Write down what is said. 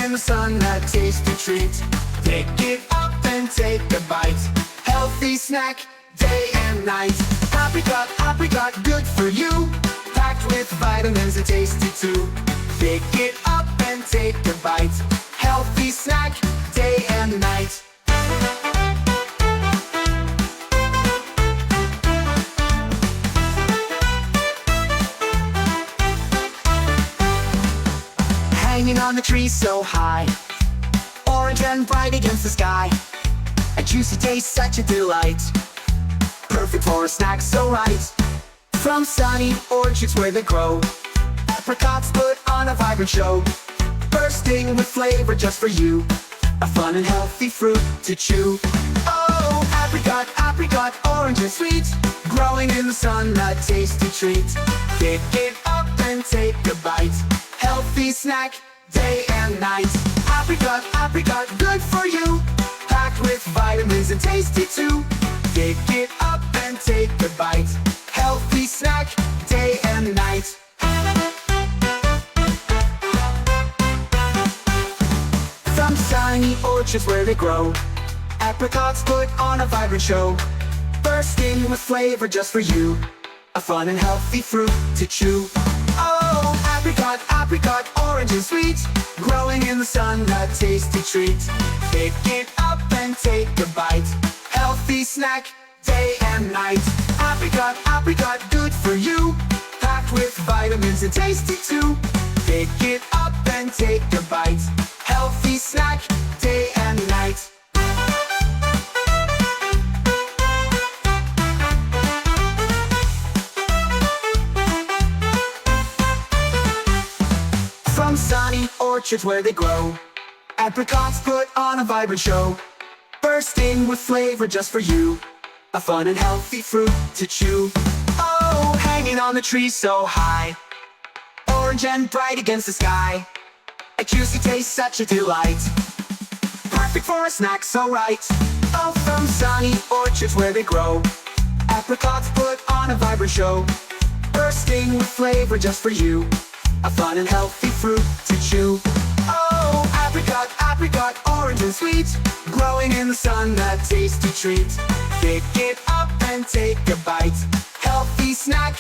in the sun, a tasty treat. Pick it up and take a bite. Healthy snack, day and night. Apricot, apricot, good for you. Packed with vitamins and tasty too. Pick it up and take a bite. Healthy snack, day and night. Hanging on the tree so high, orange and bright against the sky. A juicy taste, such a delight. Perfect for a snack so right. From sunny orchards where they grow, apricots put on a vibrant show. Bursting with flavor just for you, a fun and healthy fruit to chew. Oh, apricot, apricot, orange and sweet. Growing in the sun, a tasty treat. Pick it up and take a bite. Healthy snack, day and night. Apricot, apricot, good for you. Packed with vitamins and tasty too. Pick it up and take a bite. Healthy snack, day and night. From sunny orchards where they grow, apricots put on a vibrant show. Bursting with flavor just for you, a fun and healthy fruit to chew. Oh, apricot, apricot, orange and sweet. Growing in the sun, a tasty treat. Pick it up and take a bite. Healthy snack, day and night. Apricot, apricot, good for you. Packed with vitamins and tasty too. Pick it up and take a bite. Healthy snack, day and night. From sunny orchards where they grow, apricots put on a vibrant show. Bursting with flavor just for you, a fun and healthy fruit to chew. Oh, hanging on the tree so high, orange and bright against the sky. A juicy taste, such a delight. Perfect for a snack so right. Oh, from sunny orchards where they grow, apricots put on a vibrant show. Bursting with flavor just for you, a fun and healthy fruit to chew. Oh, apricot, apricot, orange and sweet. Growing in the sun, a tasty treat. Pick it up and take a bite. Healthy snack,